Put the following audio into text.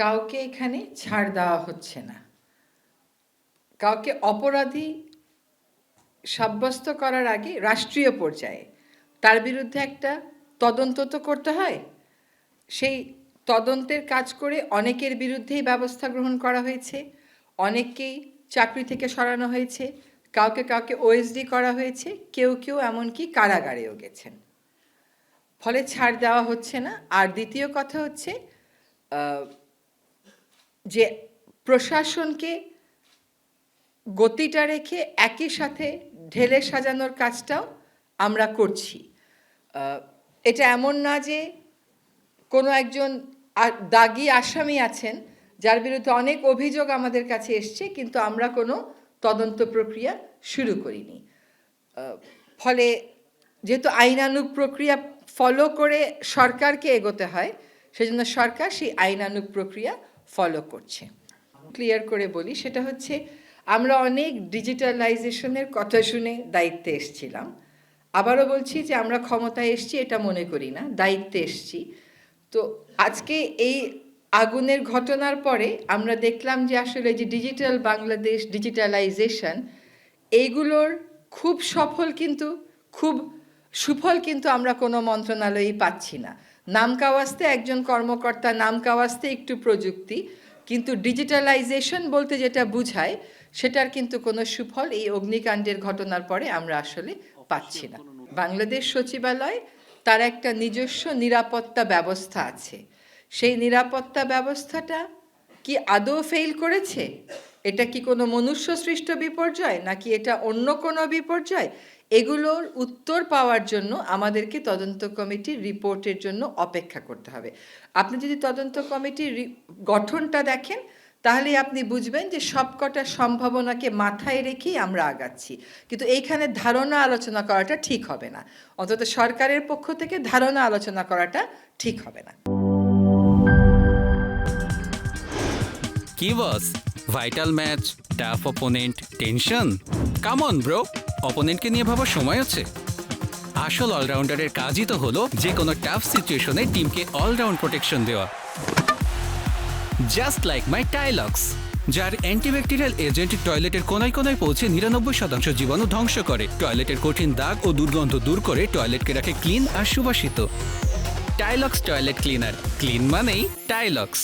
কাউকে এখানে ছাড় দেওয়া হচ্ছে না। কাউকে অপরাধী সাব্যস্ত করার আগে রাষ্ট্রীয় পর্যায়ে তার বিরুদ্ধে একটা তদন্ত তো করতে হয়। সেই তদন্তের কাজ করে অনেকের বিরুদ্ধেই ব্যবস্থা গ্রহণ করা হয়েছে, অনেককেই চাকরি থেকে সরানো হয়েছে, কাউকে কাউকে ওএসডি করা হয়েছে, কেউ কেউ এমনকি কারাগারেও গেছেন। ফলে ছাড় দেওয়া হচ্ছে না। আর দ্বিতীয় কথা হচ্ছে যে প্রশাসনকে গতিটা রেখে একই সাথে ঢেলে সাজানোর কাজটাও আমরা করছি। এটা এমন না যে কোনো একজন দাগী আসামি আছেন যার বিরুদ্ধে অনেক অভিযোগ আমাদের কাছে এসছে, কিন্তু আমরা কোনো তদন্ত প্রক্রিয়া শুরু করিনি। ফলে যেহেতু আইনানুগ প্রক্রিয়া ফলো করে সরকারকে এগোতে হয়, সেজন্য সরকার সেই আইনানুগ প্রক্রিয়া ফলো করছে। ক্লিয়ার করে বলি, সেটা হচ্ছে আমরা অনেক ডিজিটালাইজেশনের কথা শুনে দায়িত্বে এসেছিলাম। আবারও বলছি যে আমরা ক্ষমতায় এসেছি এটা মনে করি না, দায়িত্বে এসেছি। তো আজকে এই আগুনের ঘটনার পরে আমরা দেখলাম যে আসলে যে ডিজিটাল বাংলাদেশ, ডিজিটালাইজেশন, এইগুলোর খুব সফল কিন্তু খুব সুফল কিন্তু আমরা কোনো মন্ত্রণালয়েই পাচ্ছি না। নামকাওয়াস্তে একজন কর্মকর্তা, নামকাওয়াস্তে একটু প্রযুক্তি, কিন্তু ডিজিটালাইজেশন বলতে যেটা বুঝায় সেটার কিন্তু কোনো সুফল এই অগ্নিকাণ্ডের ঘটনার পরে আমরা আসলে পাচ্ছি না। বাংলাদেশ সচিবালয় তার একটা নিজস্ব নিরাপত্তা ব্যবস্থা আছে। সেই নিরাপত্তা ব্যবস্থাটা কি আদৌ ফেল করেছে? এটা কি কোনো মনুষ্য সৃষ্ট বিপর্যয়, নাকি এটা অন্য কোনো বিপর্যয়? এগুলোর উত্তর পাওয়ার জন্য আমাদেরকে তদন্ত কমিটির রিপোর্টের জন্য অপেক্ষা করতে হবে। আপনি যদি তদন্ত কমিটির গঠনটা দেখেন, তাহলেই আপনি বুঝবেন যে সবকটা সম্ভাবনাকে মাথায় রেখেই আমরা আগাচ্ছি। কিন্তু এইখানে ধারণা আলোচনা করাটা ঠিক হবে না, অন্তত সরকারের পক্ষ থেকে ধারণা আলোচনা করাটা ঠিক হবে না। কি boss, vital match, tough opponent, tension? Come on bro, অপোনেন্টকে নিয়ে ভাবার সময় আছে। আসল অলরাউন্ডারের কাজই তো হলো যে কোনো টাফ সিচুয়েশনে টিমকে অলরাউন্ড প্রোটেকশন দেওয়া। জাস্ট লাইক মাই টাইলক্স, যার অ্যান্টিব্যাকটেরিয়াল এজেন্ট টয়লেটের কোনায় কোনায় পৌঁছে 99% জীবাণু ধ্বংস করে, টয়লেটের কঠিন দাগ ও দুর্গন্ধ দূর করে টয়লেটকে রাখে ক্লিন আর সুবাসিত। টাইলক্স টয়লেট ক্লিনার, ক্লিন মানেই টাইলক্স।